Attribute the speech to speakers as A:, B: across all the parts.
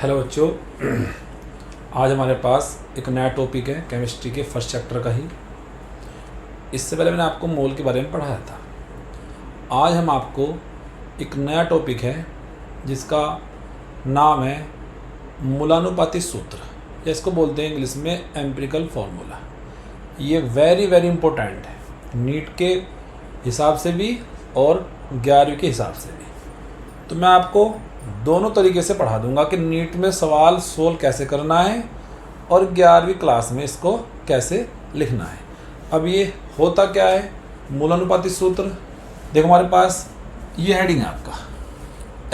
A: Hello बच्चों, आज हमारे पास एक नया टॉपिक है केमिस्ट्री के फर्स्ट चैप्टर का ही। इससे पहले मैंने आपको मोल के बारे में पढ़ाया था। आज हम आपको एक नया टॉपिक है जिसका नाम है मूलानुपाती सूत्र, या इसको बोलते हैं इंग्लिश में एम्पिरिकल फार्मूला। ये वेरी वेरी इम्पोर्टेंट है नीट के हिसाब से भी और 11वीं के हिसाब से भी। तो मैं आपको दोनों तरीके से पढ़ा दूंगा कि नीट में सवाल सोल्व कैसे करना है और 11वीं क्लास में इसको कैसे लिखना है। अब ये होता क्या है मूलानुपाती सूत्र। देखो हमारे पास ये हेडिंग है आपका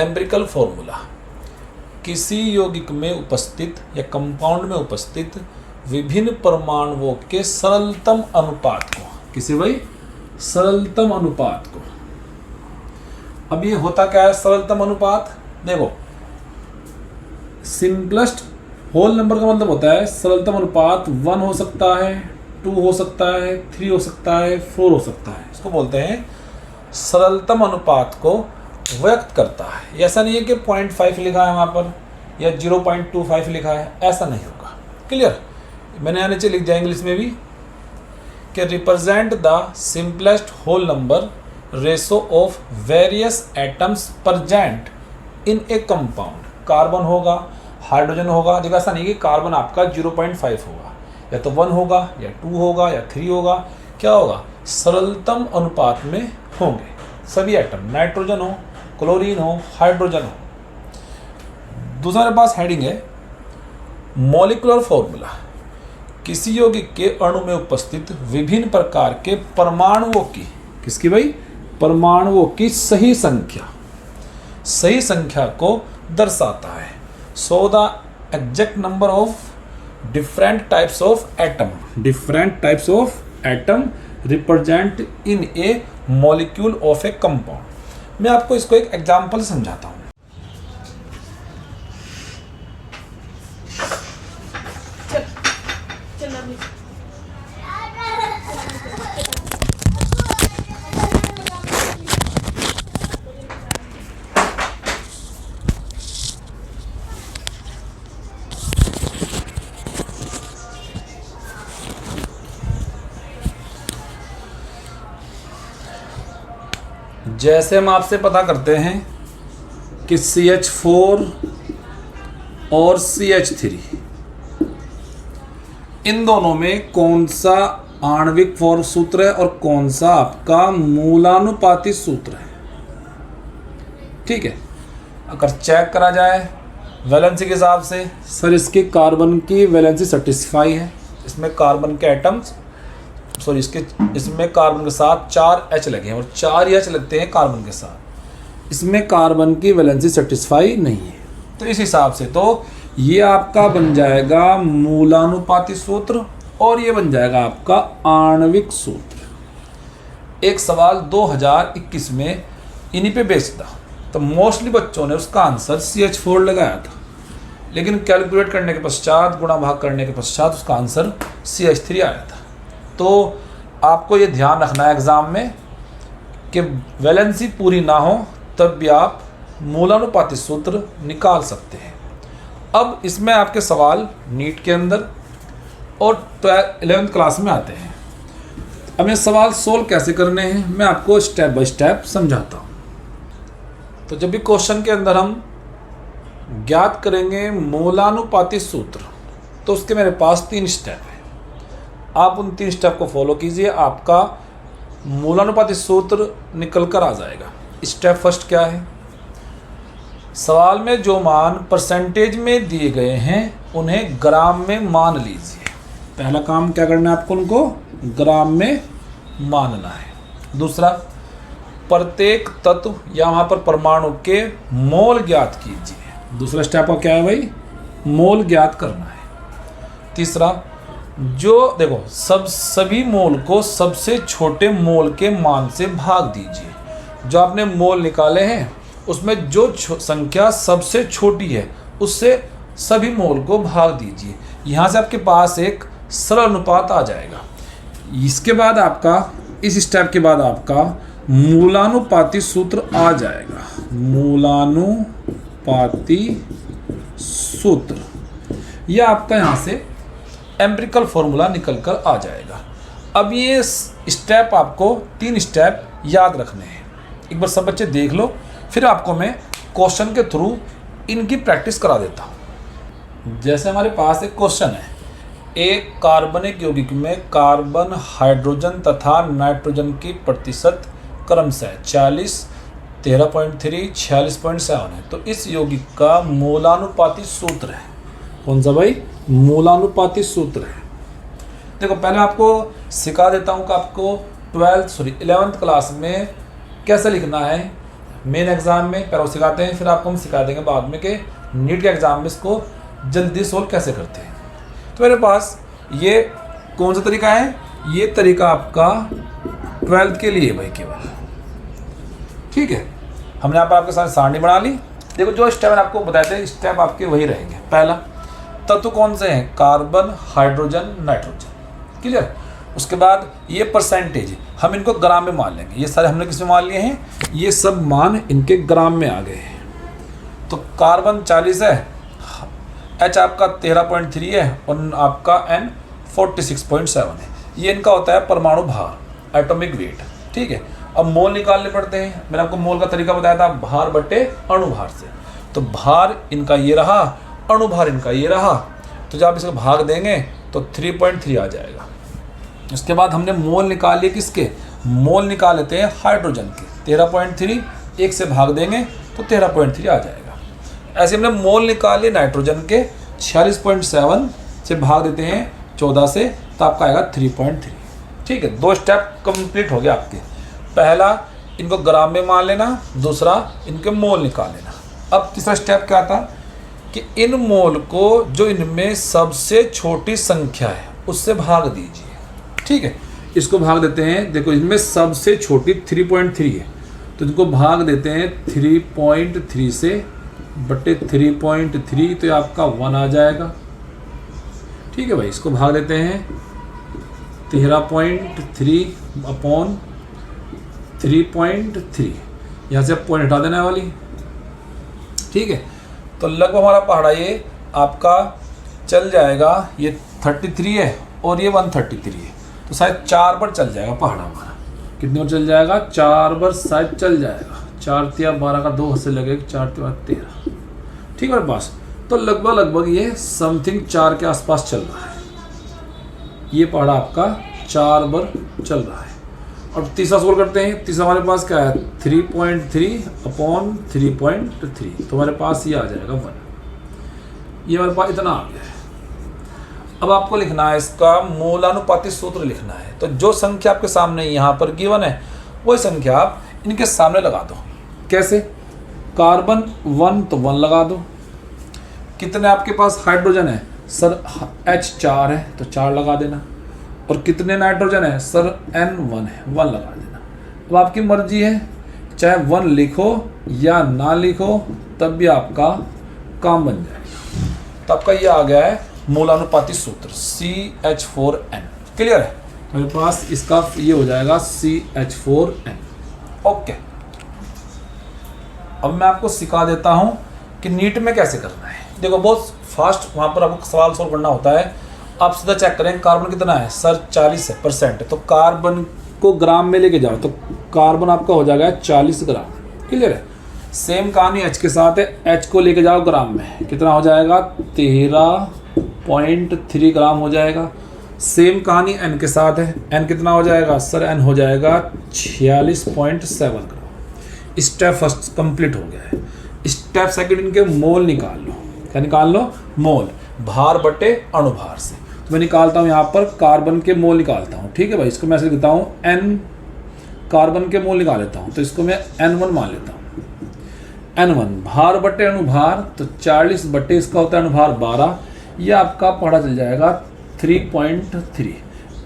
A: एम्पिरिकल फार्मूला। किसी यौगिक में उपस्थित या कंपाउंड में उपस्थित विभिन्न परमाणुओं के सरलतम अनुपात को, किसी भाई सरलतम अनुपात को। अब ये होता क्या है सरलतम अनुपात। देखो सिंपलेस्ट होल नंबर का मतलब होता है सरलतम अनुपात 1 हो सकता है, 2 हो सकता है, 3 हो सकता है, 4 हो सकता है। इसको बोलते हैं सरलतम अनुपात को व्यक्त करता है। ऐसा नहीं है कि 0.5 लिखा है वहाँ पर या 0.25 लिखा है, ऐसा नहीं होगा। क्लियर। मैंने यहाँ नीचे लिख दिया इंग्लिश में भी कि represent the simplest whole number ratio of various atoms present in a compound. Carbon होगा, हाइड्रोजन होगा। देखो ऐसा नहीं कि कार्बन आपका 0.5 होगा, या तो 1 होगा या 2 होगा या 3 होगा। क्या होगा सरलतम अनुपात में होंगे सभी एटम, नाइट्रोजन हो, क्लोरीन हो, हाइड्रोजन हो। दूसरा मेरे पास हेडिंग है मॉलिक्यूलर फॉर्मूला। किसी यौगिक के अणु में उपस्थित विभिन्न प्रकार के परमाणुओं की, किसकी भाई परमाणुओं की सही संख्या को दर्शाता है। So the exact number of different types of atom represent in A molecule of A compound. मैं आपको इसको एक एग्जांपल समझाता हूँ। जैसे हम आपसे पता करते हैं कि CH4 और CH3 इन दोनों में कौन सा आणविक फॉर्म सूत्र है और कौन सा आपका मूलानुपाती सूत्र है। ठीक है। अगर चेक करा जाए वैलेंसी के हिसाब से, सर इसकी कार्बन की वैलेंसी सेटिस्फाई है, इसमें कार्बन के एटम्स इसमें कार्बन के साथ 4 H लगे हैं और 4 H लगते हैं कार्बन के साथ। इसमें कार्बन की वैलेंसी सेटिस्फाई नहीं है। तो इस हिसाब से तो ये आपका बन जाएगा मूलानुपाती सूत्र और ये बन जाएगा आपका आणविक सूत्र। एक सवाल 2021 में इन्हीं पे बेस्ड था, तो मोस्टली बच्चों ने उसका आंसर CH4 लगाया था, लेकिन कैलकुलेट करने के पश्चात, गुणा भाग करने के पश्चात उसका आंसर CH3 आया था। तो आपको ये ध्यान रखना है एग्ज़ाम में कि वैलेंसी पूरी ना हो तब भी आप मूलानुपाती सूत्र निकाल सकते हैं। अब इसमें आपके सवाल नीट के अंदर और 11th क्लास में आते हैं। अब ये सवाल सोल्व कैसे करने हैं मैं आपको स्टेप बाय स्टेप समझाता हूँ। तो जब भी क्वेश्चन के अंदर हम ज्ञात करेंगे मूलानुपाती सूत्र, तो उसके मेरे पास 3 स्टेप हैं। आप उन 3 स्टेप को फॉलो कीजिए, आपका मूलानुपाती सूत्र निकल कर आ जाएगा। स्टेप फर्स्ट क्या है, सवाल में जो मान परसेंटेज में दिए गए हैं उन्हें ग्राम में मान लीजिए। पहला काम क्या करना है आपको, उनको ग्राम में मानना है। दूसरा, प्रत्येक तत्व या वहाँ पर परमाणु के मोल ज्ञात कीजिए। दूसरा स्टेप का क्या है भाई, मोल ज्ञात करना है। तीसरा, जो देखो सभी मोल को सबसे छोटे मोल के मान से भाग दीजिए। जो आपने मोल निकाले हैं उसमें जो संख्या सबसे छोटी है उससे सभी मोल को भाग दीजिए। यहाँ से आपके पास एक सरल अनुपात आ जाएगा। इसके बाद आपका, इस स्टेप के बाद आपका मूलानुपाती सूत्र आ जाएगा। मूलानुपाती सूत्र, यह आपका यहाँ से एम्पिरिकल फॉर्मूला निकल कर आ जाएगा। अब ये स्टेप आपको 3 स्टेप याद रखने हैं। एक बार सब बच्चे देख लो, फिर आपको मैं क्वेश्चन के थ्रू इनकी प्रैक्टिस करा देता हूँ। जैसे हमारे पास एक क्वेश्चन है, एक कार्बनिक यौगिक में कार्बन, हाइड्रोजन तथा नाइट्रोजन की प्रतिशत क्रमशः 40, 13.3, 46.7 है। तो इस यौगिक का मूलानुपाती सूत्र है। कौन सा भाई? मूलानुपाती सूत्र है। देखो पहले आपको सिखा देता हूँ कि आपको 11th क्लास में कैसे लिखना है। मेन एग्जाम में पहले वो सिखाते हैं, फिर आपको हम सिखा देंगे बाद में कि नीट के एग्जाम में इसको जल्दी सोल्व कैसे करते हैं। तो मेरे पास ये कौन सा तरीका है? ये तरीका आपका 12th के लिए भाई केवल, ठीक है। हमने यहाँ पर आपके साथ सारणी बना ली। देखो जो स्टेप मैंने आपको बताए थे, स्टेप आपके वही रहेंगे। पहला तत्व कौन से हैं? Carbon, hydrogen, nitrogen. क्लियर? उसके बाद ये परसेंटेज हम इनको ग्राम में मान लेंगे। ये सारे हमने किस में मान लिए हैं? ये सब मान इनके ग्राम में आ गए हैं। तो कार्बन 40 है, H आपका 13.3 है और आपका N 46.7 है। ये इनका होता है परमाणु भार, एटॉमिक वेट, ठीक है। अब मोल निकालने पड़ते हैं। मैंने आपको मोल का तरीका बताया था, भार बटे अणुभार से। तो भार इनका ये रहा, अणुभार इनका ये रहा। तो जब आप इसको भाग देंगे तो 3.3 आ जाएगा। उसके बाद हमने मोल निकाल लिए किसके? मोल निकाल लेते हैं हाइड्रोजन के। 13.3 1 से भाग देंगे तो 13.3 आ जाएगा। ऐसे हमने मोल निकाल लिए नाइट्रोजन के, 46.7 से भाग देते हैं 14 से, तो आपका आएगा 3.3। ठीक है, 2 स्टेप कंप्लीट हो गया आपके। पहला इनको ग्राम में मान लेना, दूसरा इनके मोल निकाल लेना। अब तीसरा स्टेप क्या था कि इन मोल को जो इनमें सबसे छोटी संख्या है उससे भाग दीजिए। ठीक है, इसको भाग देते हैं। देखो इनमें सबसे छोटी 3.3 है, तो इनको भाग देते हैं 3.3 से बटे 3.3, तो ये आपका 1 आ जाएगा। ठीक है भाई, इसको भाग देते हैं 13.3 अपॉन 3.3, यहाँ से पॉइंट हटा देना वाली। ठीक है, तो लगभग हमारा पहाड़ा ये आपका चल जाएगा, ये 33 है और ये 133 है, तो शायद 4 पर चल जाएगा पहाड़ा हमारा। कितने पर चल जाएगा? 4 पर शायद चल जाएगा। 4 तिया 12 का 2 से लगेगा, 4 तिया 13। ठीक है पास, तो लगभग ये समथिंग 4 के आसपास चल रहा है। ये पहाड़ा आपका 4 पर चल रहा है। और तीसरा सोल्व करते हैं। तीसरा हमारे पास क्या है? 3.3 अपॉन 3.3, तो हमारे पास ये आ जाएगा 1। ये हमारे पास इतना आ गया है। अब आपको लिखना है इसका मूलानुपाती सूत्र लिखना है। तो जो संख्या आपके सामने यहाँ पर गिवन है वही संख्या आप इनके सामने लगा दो। कैसे? कार्बन 1 तो 1 लगा दो। कितने आपके पास हाइड्रोजन है? सर H 4 है तो 4 लगा देना। और कितने नाइट्रोजन है? सर N 1 है, 1 लगा देना। अब आपकी मर्जी है, चाहे 1 लिखो या ना लिखो, तब भी आपका काम बन जाएगा। तो आपका ये आ गया है मूलानुपाती सूत्र CH4N। क्लियर है? मेरे पास इसका ये हो जाएगा CH4N। ओके, अब मैं आपको सिखा देता हूं कि नीट में कैसे करना है। देखो बहुत फास्ट वहां पर आपको सवाल सोल्व करना होता है। आप सीधा चेक करें कार्बन कितना है? सर 40 है परसेंट है, तो कार्बन को ग्राम में लेके जाओ तो कार्बन आपका हो जाएगा 40 ग्राम। क्लियर है? सेम कहानी H के साथ है। H को लेके जाओ ग्राम में, कितना हो जाएगा? 13.3 ग्राम हो जाएगा। सेम कहानी N के साथ है। N कितना हो जाएगा? सर N हो जाएगा 46.7 ग्राम। स्टेप फर्स्ट कंप्लीट हो गया है। स्टेप सेकंड, इनके मोल निकाल लो। क्या निकाल लो? मोल, भार बटे अणुभार से। तो मैं निकालता हूँ यहाँ पर कार्बन के मोल निकालता हूँ। ठीक है भाई, इसको मैं ऐसे लिखता हूँ N, कार्बन के मोल निकाल लेता हूँ, तो इसको मैं N1 मान लेता हूँ। N1 भार बटे अणुभार, तो 40 बटे इसका होता है अणुभार 12, ये आपका पढ़ा चल जाएगा 3.3।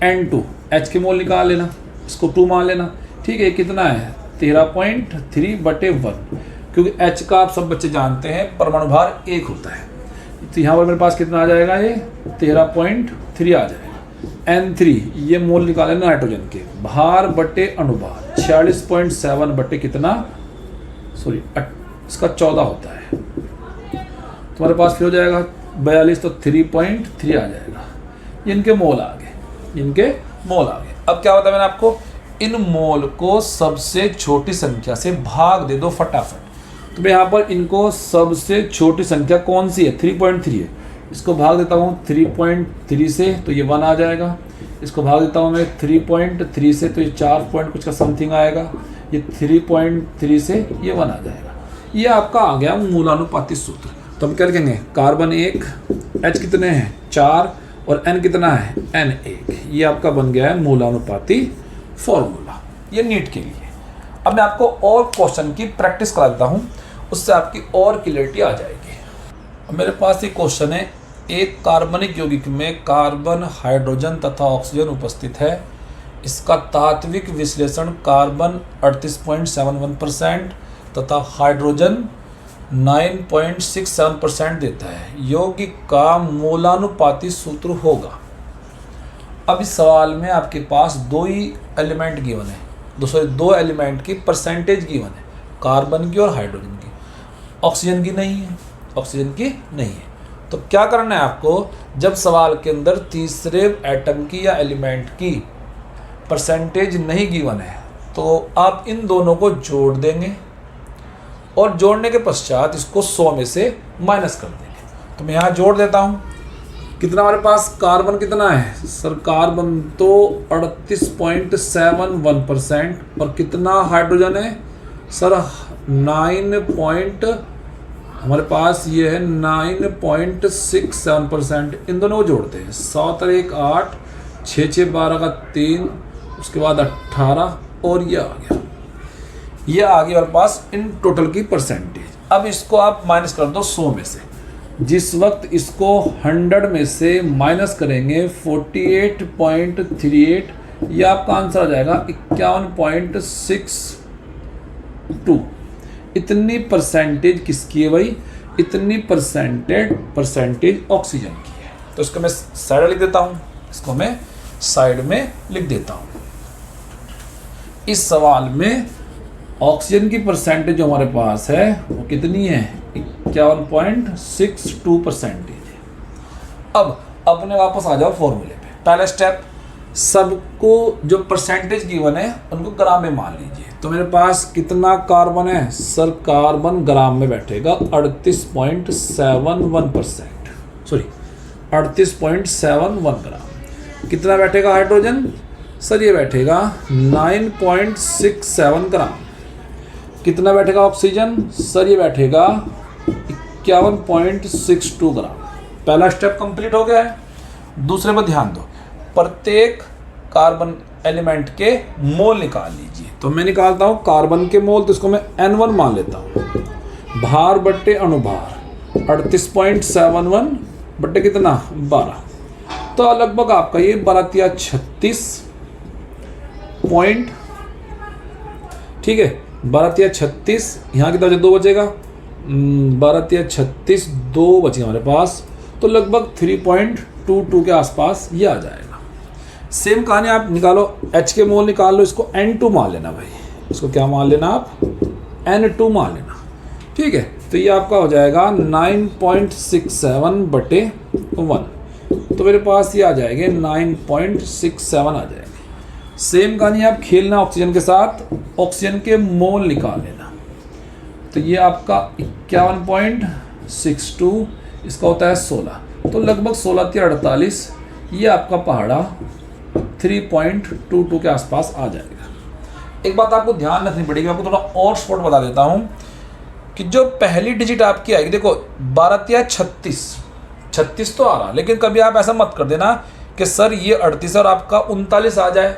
A: N2 H के मोल निकाल लेना, इसको 2 मान लेना। ठीक है, कितना है? 13.3 बटे 1, क्योंकि H का आप सब बच्चे जानते हैं परमाणु भार 1 होता है। तो यहाँ पर मेरे पास कितना आ जाएगा? ये 13.3 आ जाएगा। N3 ये मोल निकाले नाइट्रोजन के, भार बटे अणुभार 46.7 बटे कितना? सॉरी इसका 14 होता है। तो तुम्हारे पास फिर हो जाएगा 42, तो 3.3 आ जाएगा। इनके मोल आ गए, इनके मोल आ गए। अब क्या बताया मैंने आपको, इन मोल को सबसे छोटी संख्या से भाग दे दो फटाफट। तो मैं यहाँ पर इनको सबसे छोटी संख्या कौन सी है, 3.3 है, इसको भाग देता हूँ 3.3 से, तो ये 1 आ जाएगा। इसको भाग देता हूँ मैं 3.3 से, तो ये 4 पॉइंट कुछ का समथिंग आएगा। ये 3.3 से ये 1 आ जाएगा। ये आपका आ गया मूलानुपाती सूत्र। तो हम क्या लिखेंगे, कार्बन 1, H कितने हैं 4 और N कितना है N1। ये आपका बन गया है मूलानुपाती फॉर्मूला, ये नीट के लिए। अब मैं आपको और क्वेश्चन की प्रैक्टिस करा देता हूँ, उससे आपकी और क्लियरिटी आ जाएगी। अब मेरे पास एक क्वेश्चन है, एक कार्बनिक यौगिक में कार्बन, हाइड्रोजन तथा ऑक्सीजन उपस्थित है। इसका तात्विक विश्लेषण कार्बन 38.71% तथा हाइड्रोजन 9.67% देता है। यौगिक का मूलानुपाती सूत्र होगा। अब इस सवाल में आपके पास दो ही एलिमेंट गिवन है, दो एलिमेंट की परसेंटेज गिवन है, कार्बन की और हाइड्रोजन की। ऑक्सीजन की नहीं है, ऑक्सीजन की नहीं है। तो क्या करना है आपको, जब सवाल के अंदर तीसरे एटम की या एलिमेंट की परसेंटेज नहीं गिवन है, तो आप इन दोनों को जोड़ देंगे और जोड़ने के पश्चात इसको 100 में से माइनस कर देंगे। तो मैं यहाँ जोड़ देता हूँ। कितना हमारे पास कार्बन कितना है सर, कार्बन तो 38.71% और कितना हाइड्रोजन है सर 9 हमारे पास ये है 9.67%। इन दोनों को जोड़ते हैं, 7 और 1 8, 6 6 12 का 3, उसके बाद 18 और ये आ गया, ये आ गया हमारे पास इन टोटल की परसेंटेज। अब इसको आप माइनस कर दो 100 में से। जिस वक्त इसको 100 में से माइनस करेंगे 48.38, ये आपका आंसर आ जाएगा 51.62। इतनी परसेंटेज किसकी है भाई, इतनी परसेंटेज ऑक्सीजन की है। तो इसको मैं साइड लिख देता हूँ, इसको मैं साइड में लिख देता हूँ। इस सवाल में ऑक्सीजन की परसेंटेज जो हमारे पास है वो कितनी है, 51.62% है। अब अपने वापस आ जाओ फॉर्मूले पे। पहला स्टेप, सबको जो परसेंटेज गिवन है उनको ग्राम में मान लीजिए। तो मेरे पास कितना कार्बन है सर, कार्बन ग्राम में बैठेगा 38.71%, सॉरी 38.71 ग्राम। कितना बैठेगा हाइड्रोजन सर, ये बैठेगा 9.67 ग्राम। कितना बैठेगा ऑक्सीजन सर, ये बैठेगा 51.62 ग्राम। पहला स्टेप कंप्लीट हो गया है। दूसरे पर ध्यान दो, प्रत्येक कार्बन एलिमेंट के मोल निकाल लीजिए। तो मैं निकालता हूँ कार्बन के मोल, तो इसको मैं N1 मान लेता हूँ। भार बट्टे अणुभार 38.71 बट्टे कितना 12, तो लगभग आपका ये 12 36 पॉइंट, ठीक है 12 36, यहाँ कितना 2 बचेगा, 12 36 2 बचे हमारे पास, तो लगभग 3.22 के आसपास ये आ जाएगा। सेम कहानी आप निकालो, H के मोल निकाल लो, इसको N2 मान लेना भाई, इसको क्या मान लेना आप N2 मान लेना, ठीक है। तो ये आपका हो जाएगा 9.67 बटे 1, तो मेरे पास ये आ जाएंगे 9.67 आ जाएंगे। सेम कहानी आप खेलना ऑक्सीजन के साथ, ऑक्सीजन के मोल निकाल लेना। तो ये आपका 51.62, इसका होता है 16, तो लगभग 16 या 48, ये आपका पहाड़ा 3.22 के आसपास आ जाएगा। एक बात आपको ध्यान रखनी पड़ेगी, आपको थोड़ा और स्पॉट बता देता हूँ कि जो पहली डिजिट आपकी आएगी, देखो 12 या 36 तो आ रहा, लेकिन कभी आप ऐसा मत कर देना कि सर ये 38 और आपका 39 आ जाए,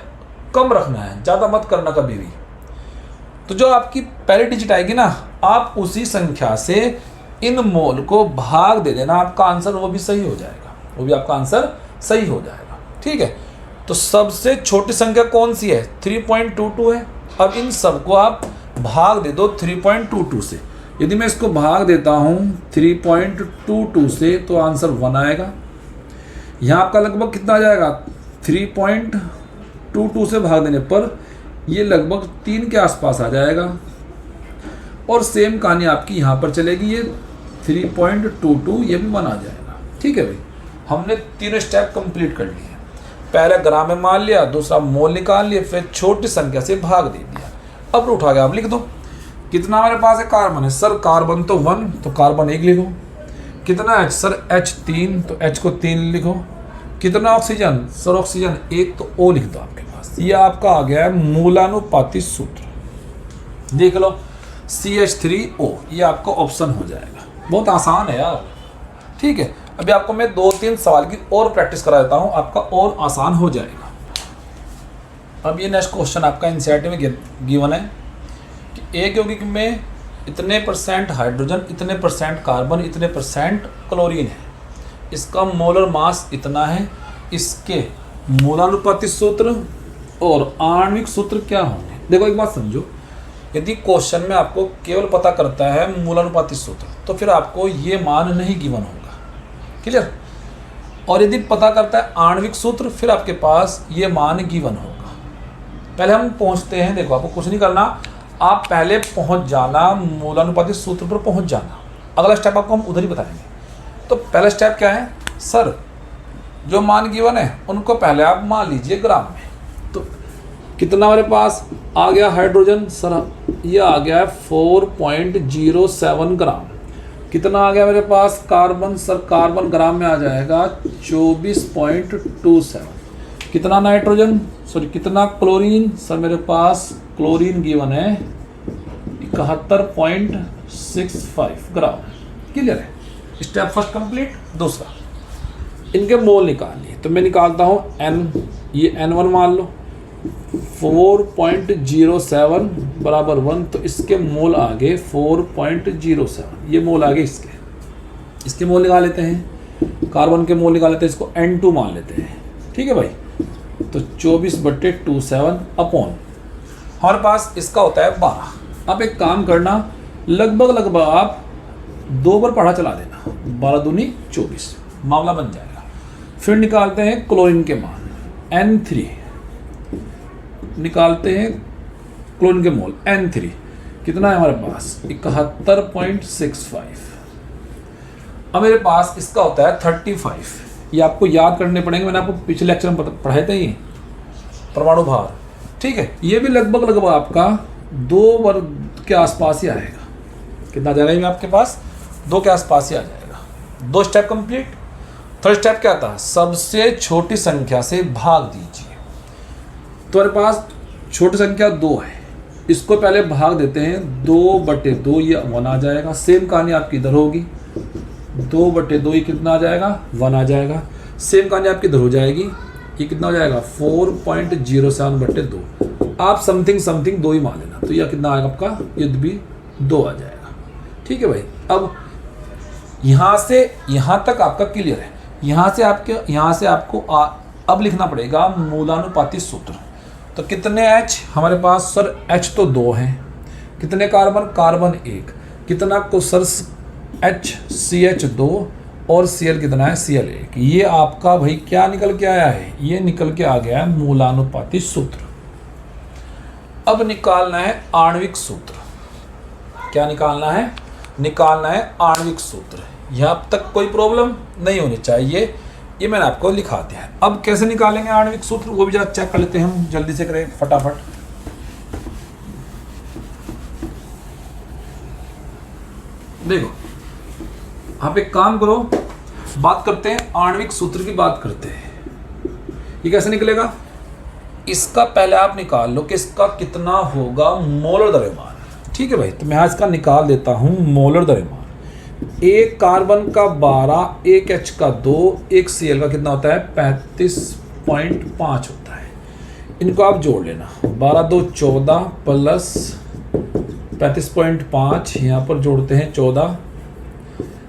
A: कम रखना है, ज़्यादा मत करना कभी भी। तो जो आपकी पहली डिजिट आएगी ना, आप उसी संख्या से इन मोल को भाग दे देना, आपका आंसर वो भी सही हो जाएगा, वो भी आपका आंसर सही हो जाएगा, ठीक है। तो सबसे छोटी संख्या कौन सी है, 3.22 है। अब इन सबको आप भाग दे दो 3.22 से। यदि मैं इसको भाग देता हूँ 3.22 से, तो आंसर 1 आएगा। यहाँ आपका लगभग कितना आ जाएगा, 3.22 से भाग देने पर ये लगभग 3 के आसपास आ जाएगा। और सेम कहानी आपकी यहाँ पर चलेगी, ये 3.22 ये भी 1 आ जाएगा। ठीक है भाई, हमने तीनों स्टेप कंप्लीट कर लिए। पहले ग्राम में मान लिया, दूसरा मोल निकाल लिया, फिर छोटी संख्या से भाग दे दिया। अब उठा के आप लिख दो कितना हमारे पास है कार्बन है सर, कार्बन तो 1 तो कार्बन 1 लिखो। कितना H सर, H 3 तो H को 3 लिखो। कितना ऑक्सीजन सर, ऑक्सीजन 1 तो O लिख दो आपके पास। ये आपका आ गया है मूलानुपाती सूत्र। देख लो CH3O, ये आपका ऑप्शन हो जाएगा। बहुत आसान है यार। ठीक है, अभी आपको मैं 2-3 सवाल की और प्रैक्टिस करा देता हूँ, आपका और आसान हो जाएगा। अब ये नेक्स्ट क्वेश्चन आपका एनसीईआरटी में गिवन है कि एक यौगिक में इतने % हाइड्रोजन, इतने % कार्बन, इतने % क्लोरीन है, इसका मोलर मास इतना है, इसके मूलानुपाती सूत्र और आणविक सूत्र क्या होंगे। देखो एक बात समझो, यदि क्वेश्चन में आपको केवल पता करता है मूलानुपाती सूत्र तो फिर आपको ये मान नहीं गिवन होगा। क्लियर। और यदि पता करता है आणविक सूत्र फिर आपके पास ये मान गिवन होगा। पहले हम पहुंचते हैं, देखो आपको कुछ नहीं करना, आप पहले पहुंच जाना, मूलानुपाती सूत्र पर पहुंच जाना। अगला स्टेप आपको हम उधर ही बताएंगे। तो पहला स्टेप क्या है सर, जो मान गिवन है उनको पहले आप मान लीजिए ग्राम में। तो कितना हमारे पास आ गया हाइड्रोजन सर, ये आ गया है 4.07 ग्राम। कितना आ गया मेरे पास कार्बन सर, कार्बन ग्राम में आ जाएगा 24.27। कितना नाइट्रोजन सॉरी, कितना क्लोरीन सर, मेरे पास क्लोरीन गिवन है 71.65 ग्राम। क्लियर है, स्टेप फर्स्ट कंप्लीट। दूसरा, इनके मोल निकाल लिए, तो मैं निकालता हूँ N, ये N1 मान लो, 4.07 बराबर 1, तो इसके मोल आ गए 4.07, ये मोल आ गए इसके मोल निकाल लेते हैं। कार्बन के मोल निकाल लेते हैं, इसको N2 मान लेते हैं। ठीक है भाई, तो 24/27 अपॉन हमारे पास इसका होता है 12। अब एक काम करना, लगभग आप 2 बार पढ़ा चला देना, 12 दूनी 24 मामला बन जाएगा। फिर निकालते हैं क्लोरीन के मान, N3 निकालते हैं, क्लोरीन के मोल N3 कितना है हमारे पास 71.65। अब मेरे पास इसका होता है 35। ये आपको याद करने पड़ेंगे, मैंने आपको पिछले लेक्चर में पढ़ाए थे ये परमाणु भार। ठीक है, ये भी लगभग आपका 2 वर्ग के आसपास ही आएगा। कितना आ जाएगा ये आपके पास 2 के आसपास ही आ जाएगा। 2 स्टेप कंप्लीट। थर्ड स्टेप क्या था, सबसे छोटी संख्या से भाग दीजिए। तो हमारे पास छोटी संख्या 2 है, इसको पहले भाग देते हैं 2/2, ये 1 आ जाएगा। सेम कहानी आपकी इधर होगी, 2/2 ये कितना आ जाएगा 1 आ जाएगा। सेम कहानी आपकी इधर हो जाएगी, ये कितना हो जाएगा 4.07/2। आप समथिंग 2 ही मान लेना, तो यह कितना आएगा आपका, ये भी 2 आ जाएगा। ठीक है भाई, अब यहाँ से यहाँ तक आपका क्लियर है। यहाँ से आपको अब लिखना पड़ेगा मूलानुपाती सूत्र। तो कितने H हमारे पास सर, H तो 2 हैं। कितने कार्बन, कार्बन 1। कितना को सर CH2 और Cl कितना है Cl1। ये आपका भाई क्या निकल के आया है, ये निकल के आ गया है मूलानुपाती सूत्र। अब निकालना है आणविक सूत्र। क्या निकालना है, निकालना है आणविक सूत्र। यहाँ तक कोई प्रॉब्लम नहीं होनी चाहिए, ये मैंने आपको लिखा दिया है। अब कैसे निकालेंगे आणविक सूत्र वो भी जरा चेक कर लेते हैं हम, जल्दी से करें फटाफट। देखो आप एक काम करो, बात करते हैं आणविक सूत्र की बात करते हैं। ये कैसे निकलेगा, इसका पहले आप निकाल लो कि इसका कितना होगा मोलर द्रव्यमान। ठीक है भाई, तो मैं इसका निकाल देता हूं मोलर द्रव्यमान। एक कार्बन का 12, एक H का 2, एक Cl का कितना होता है 35.5 होता है। इनको आप जोड़ लेना, 12 2 14 प्लस 35.5, यहाँ पर जोड़ते हैं 14,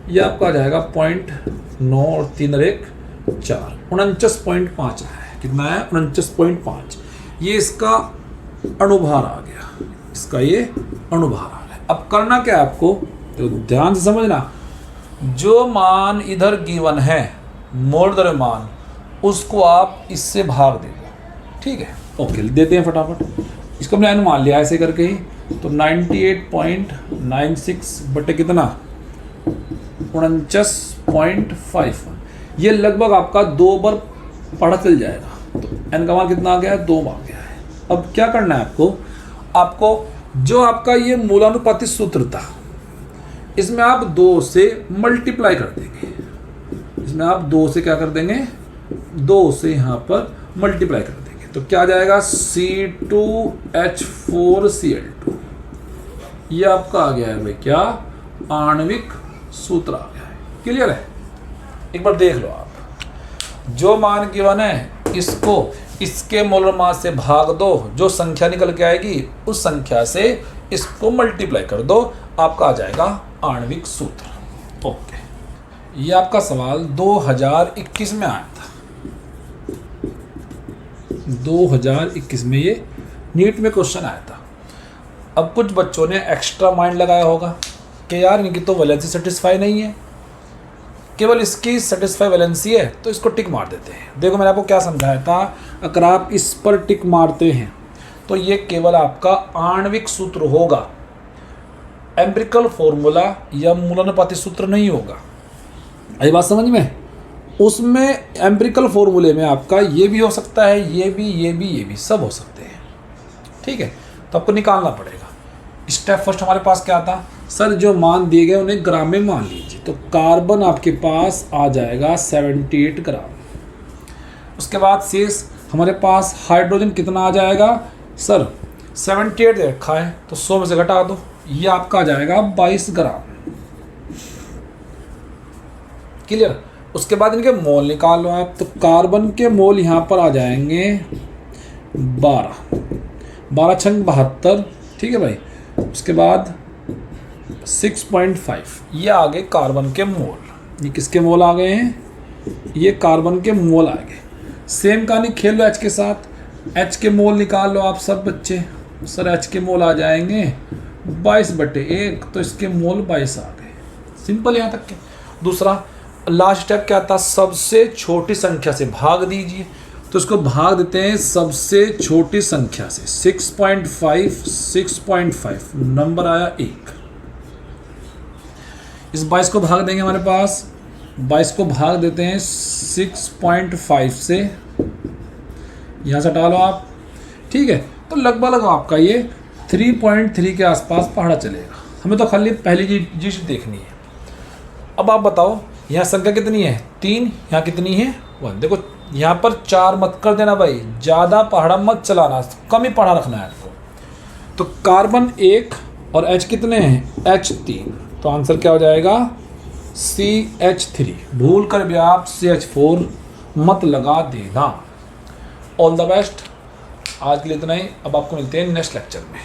A: ये आपका आ जाएगा 0.9 और 3 और 1 4, 49.5 है। कितना है 49.5। ये इसका अणुभार आ गया, इसका ये अणुभार आ गया। अब करना क्या है आपको, तो ध्यान से समझना, जो मान इधर गिवन है मोल द्रव्यमान, उसको आप इससे भाग दे दो। ठीक है, ओके देते हैं फटाफट। इसको हमने मान लिया ऐसे करके ही, तो 98.96 बटे कितना 49.51। ये लगभग आपका 2 बार पढ़ा चल जाएगा। तो n का मान कितना आ गया है? 2 आ गया है। अब क्या करना है आपको जो आपका ये मूलानुपाती सूत्र था, इसमें आप 2 से मल्टीप्लाई कर देंगे। इसमें आप 2 से क्या कर देंगे? 2 से यहाँ पर मल्टीप्लाई कर देंगे। तो क्या आ जाएगा? C2H4Cl2। ये आपका आ गया है भाई क्या? आणविक सूत्र आ गया है। क्लियर है? एक बार देख लो आप, जो मान गिवन है इसको इसके मोलर मास से भाग दो, जो संख्या निकल के आएगी उस संख्या से इसको मल्टीप्लाई कर दो, आपका आ जाएगा आणविक सूत्र। ओके, ये आपका सवाल 2021 में आया था। 2021 में ये नीट में क्वेश्चन आया था। अब कुछ बच्चों ने एक्स्ट्रा माइंड लगाया होगा कि यार इनकी तो वैलेंसी सेटिस्फाई नहीं है, केवल इसकी सेटिस्फाई वैलेंसी है, तो इसको टिक मार देते हैं। देखो मैंने आपको क्या समझाया था, अगर आप इस पर टिक मारते हैं तो ये केवल आपका आणविक सूत्र होगा, एम्पिरिकल फॉर्मूला या मूलानुपाती सूत्र नहीं होगा। आई बात समझ में? उसमें एम्पिरिकल फॉर्मूले में आपका ये भी हो सकता है, ये भी सब हो सकते हैं। ठीक है, तो आपको निकालना पड़ेगा। स्टेप फर्स्ट हमारे पास क्या था? सर जो मान दिए गए उन्हें ग्राम में मान लीजिए। तो कार्बन आपके पास आ जाएगा 78 ग्राम। उसके बाद शेष हमारे पास हाइड्रोजन कितना आ जाएगा? सर 78 दे रखा है तो 100 में से घटा दो, ये आपका आ जाएगा 22 ग्राम। क्लियर? उसके बाद इनके मोल निकाल लो आप। तो कार्बन के मोल यहाँ पर आ जाएंगे 12 छंग 72। ठीक है भाई। उसके बाद 6.5, ये आ गए कार्बन के मोल। ये किसके मोल आ गए हैं? ये कार्बन के मोल आ गए। सेम कहानी खेल लो एच के साथ। एच के मोल निकाल लो आप सब बच्चे। सर एच के मोल आ जाएंगे 22/1, तो इसके मोल 22 आ गए। सिंपल यहाँ तक के। दूसरा लास्ट स्टेप क्या था? सबसे छोटी संख्या से भाग दीजिए। तो इसको भाग देते हैं सबसे छोटी संख्या से। 6.5 नंबर आया 1। इस 22 को भाग देंगे हमारे पास, 22 को भाग देते हैं 6.5 से, यहाँ से हटा लो आप। ठीक है, तो लगभग आपका ये 3.3 के आसपास पहाड़ा चलेगा। हमें तो खाली पहली चीज देखनी है। अब आप बताओ यहाँ संख्या कितनी है? 3। यहाँ कितनी है? 1। देखो यहाँ पर 4 मत कर देना भाई, ज़्यादा पहाड़ा मत चलाना, कम ही पहाड़ा रखना है आपको। तो कार्बन 1 और H कितने हैं? H3। तो आंसर क्या हो जाएगा? CH3। भूल कर भी आप CH4 मत लगा देना। All the best. आज के लिए इतना ही। अब आपको मिलते हैं नेक्स्ट लेक्चर में।